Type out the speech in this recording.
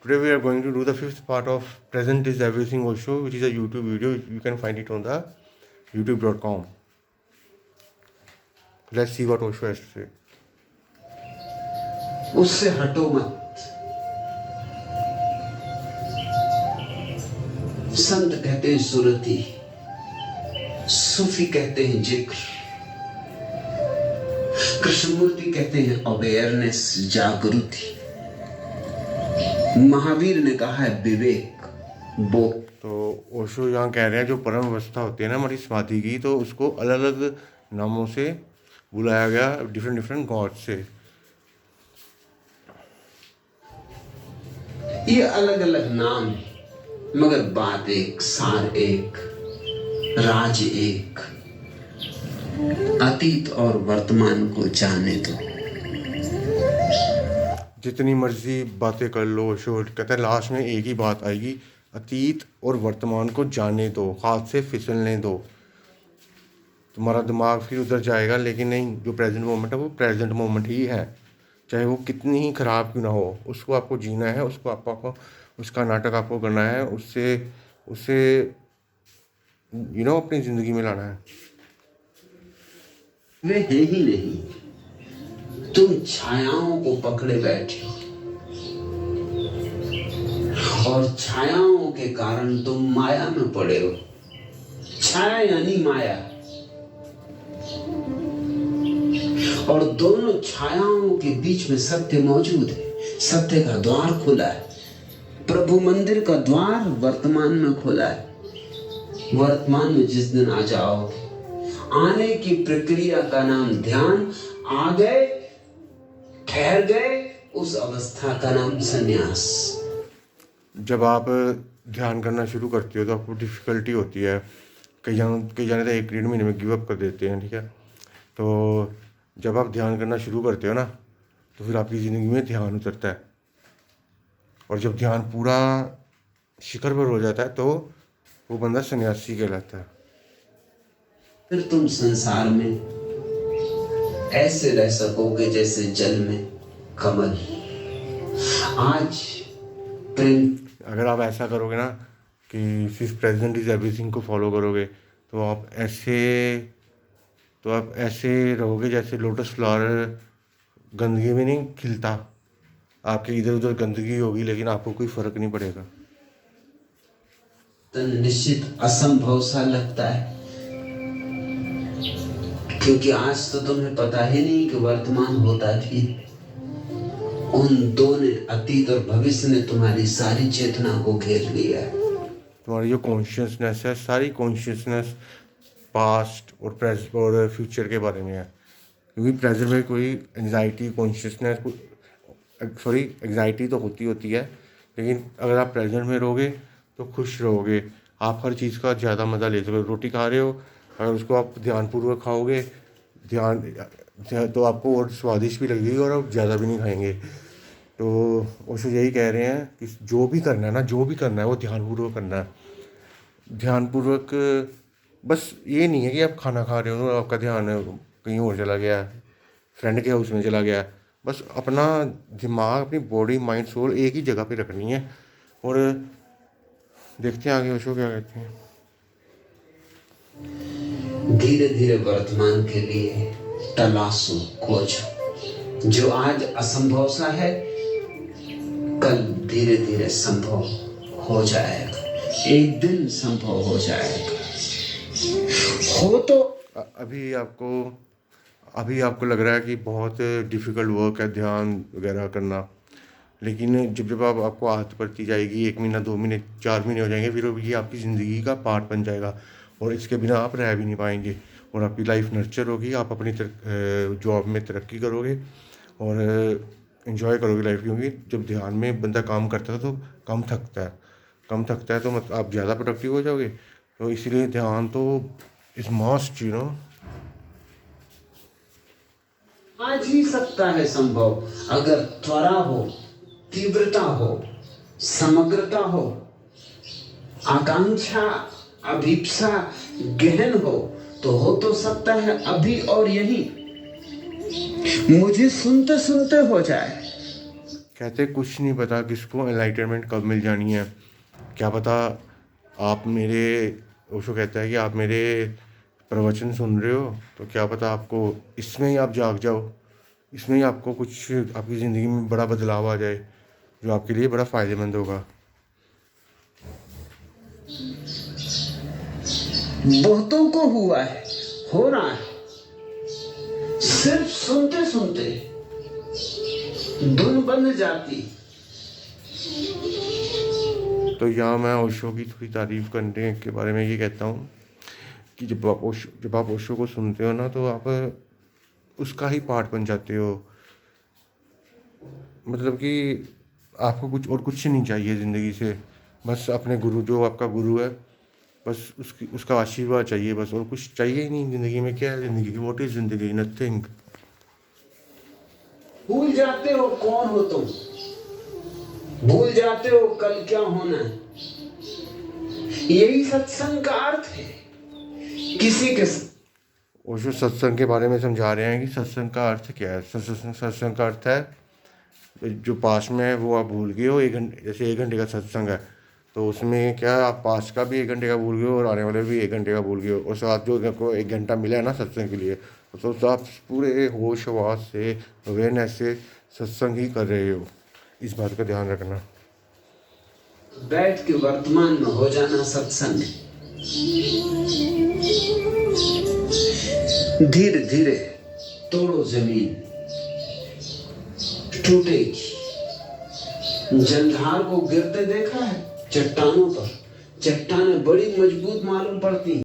Today we are going to do the fifth part of Present is Everything Osho, which is a YouTube video. You can find it on the youtube.com. Let's see what Osho has to say. उससे हटो मत। संत कहते हैं सुरती, सूफी कहते हैं जिक्र, कृष्णमूर्ति कहते हैं अवेयरनेस, जागृति। महावीर ने कहा है विवेक, बोध। तो ओशो यहाँ कह रहे हैं जो परम अवस्था होती है ना हमारी समाधि की, तो उसको अलग अलग नामों से बुलाया गया, डिफरेंट डिफरेंट गॉड से। ये अलग अलग नाम मगर बात एक, सार एक, राज एक। अतीत और वर्तमान को जाने दो। जितनी मर्जी बातें कर लो, ओशो कहता है लास्ट में एक ही बात आएगी, अतीत और वर्तमान को जाने दो, हाथ से फिसलने दो। तुम्हारा दिमाग फिर उधर जाएगा, लेकिन नहीं, जो प्रेजेंट मोमेंट है वो प्रेजेंट मोमेंट ही है, चाहे वो कितनी ही ख़राब क्यों ना हो। उसको आपको जीना है, उसको आपको उसका नाटक आपको करना है, उससे उससे अपनी ज़िंदगी में लाना है। वे है ही नहीं, तुम छायाओं को पकड़े बैठे हो और छायाओं के कारण तुम माया में पड़े हो। छाया यानी माया, और दोनों छायाओं के बीच में सत्य मौजूद है। सत्य का द्वार खुला है, प्रभु मंदिर का द्वार वर्तमान में खुला है। वर्तमान में जिस दिन आ जाओ, आने की प्रक्रिया का नाम ध्यान। आ गए, ठहर गए, उस अवस्था का नाम संन्यास। जब आप ध्यान करना शुरू करते हो तो आपको डिफ़िकल्टी होती है, कई जाने तो 1-1.5 महीने में गिव अप कर देते हैं, ठीक है। तो जब आप ध्यान करना शुरू करते हो ना, तो फिर आपकी ज़िंदगी में ध्यान उतरता है, और जब ध्यान पूरा शिखर पर हो जाता है तो वो बंदा सन्यासी कहलाता है। फिर तुम संसार में ऐसे रह सकोगे जैसे जल में कमल। आज प्रेम, अगर आप ऐसा करोगे ना कि सिर्फ प्रेजेंट इज एवरीथिंग को फॉलो करोगे, तो आप ऐसे रहोगे जैसे लोटस फ्लावर गंदगी में नहीं खिलता। आपके इधर उधर गंदगी होगी, लेकिन आपको कोई फर्क नहीं पड़ेगा। तो निश्चित असंभव सा लगता है, क्योंकि आज तो तुम्हें पता ही नहीं कि वर्तमान होता भी। उन दो ने, अतीत और भविष्य ने, तुम्हारी सारी चेतना को घेर लिया है। तुम्हारी जो कॉन्शियसनेस है, सारी कॉन्शियसनेस पास्ट और प्रेजेंट और फ्यूचर के बारे में है। क्योंकि प्रेजेंट में कोई एंजाइटी कॉन्शियसनेस एग्जाइटी तो होती है, लेकिन अगर आप प्रेजेंट में रहोगे तो खुश रहोगे। आप हर चीज़ का ज़्यादा मज़ा ले सकोगे। रोटी खा रहे हो, अगर उसको आप ध्यानपूर्वक खाओगे, तो आपको और स्वादिष्ट भी लगेगी, और आप ज़्यादा भी नहीं खाएंगे। तो ओशो यही कह रहे हैं कि जो भी करना है ना, जो भी करना है वो ध्यानपूर्वक करना है। ध्यानपूर्वक, बस ये नहीं है कि आप खाना खा रहे हो तो आपका ध्यान कहीं और चला गया, फ्रेंड के हाउस में चला गया। बस अपना दिमाग, अपनी बॉडी, माइंड, सोल एक ही जगह पे रखनी है, और देखते हैं आगे ओशो क्या कहते हैं। धीरे धीरे वर्तमान के लिए तलाशो, खोजो। जो आज असंभव सा है, कल धीरे धीरे संभव हो जाएगा। एक दिन संभव हो जाएगा। हो तो अभी आपको लग रहा है कि बहुत डिफ़िकल्ट वर्क है ध्यान वगैरह करना, लेकिन जब आपको आदत पड़ती जाएगी, 1 महीना, 2 महीने, 4 महीने हो जाएंगे, फिर ये आपकी ज़िंदगी का पार्ट बन जाएगा, और इसके बिना आप रह भी नहीं पाएंगे, और आपकी लाइफ नर्चर होगी। आप अपनी जॉब में तरक्की करोगे और इन्जॉय करोगे लाइफ। क्योंकि जब ध्यान में बंदा काम करता है तो कम थकता है, तो मतलब आप ज़्यादा प्रोडक्टिव हो जाओगे। तो इसीलिए ध्यान तो इज़ मस्ट, आज ही सकता है संभव, अगर त्वरा हो, तीव्रता हो, समग्रता हो, आकांक्षा, अभिप्सा गहन हो सकता है अभी और यहीं। मुझे सुनते सुनते हो जाए। कहते कुछ नहीं पता किसको एनलाइटनमेंट कब मिल जानी है। क्या पता आप मेरे, ओशो कहता है कि आप मेरे प्रवचन सुन रहे हो तो क्या पता आपको इसमें ही आप जाग जाओ, इसमें ही आपको कुछ आपकी ज़िंदगी में बड़ा बदलाव आ जाए जो आपके लिए बड़ा फ़ायदेमंद होगा। बहुतों को हुआ है, हो रहा है। सिर्फ सुनते सुनते धुन बन जाती। तो यहाँ मैं ओशो की थोड़ी तारीफ़ करने के बारे में ये कहता हूँ कि जब आप ओशो को सुनते हो ना तो आप उसका ही पार्ट बन जाते हो। मतलब कि आपको कुछ नहीं चाहिए ज़िंदगी से, बस अपने गुरु, जो आपका गुरु है, बस उसका आशीर्वाद चाहिए बस, और कुछ चाहिए ही नहीं ज़िंदगी में। क्या है ज़िंदगी? व्हाट इज़ ज़िंदगी? नथिंग। भूल जाते हो कौन हो तुम, भूल जाते हो कल क्या होना है। यही सत्संग का अर्थ है। किसी के ओशो सत्संग के बारे में समझा रहे हैं कि सत्संग का अर्थ क्या है। सत्संग का अर्थ है जो पास में है वो आप भूल गए हो। 1 घंटे, जैसे 1 घंटे का सत्संग है तो उसमें क्या आप पास का भी 1 घंटे का भूल गए हो और आने वाले भी 1 घंटे का भूल गए हो, और साथ जो आपको 1 घंटा मिला है ना सत्संग के लिए, तो आप पूरे होश हवास से, अवेयरनेस से सत्संग ही कर रहे हो। इस बात का ध्यान रखना। बैठ के वर्तमान में हो जाना सत्संग है। धीरे धीरे तोड़ो जमीन, टूटेगी। जलधार को गिरते देखा है चट्टानों पर, चट्टानें बड़ी मजबूत मालूम पड़ती।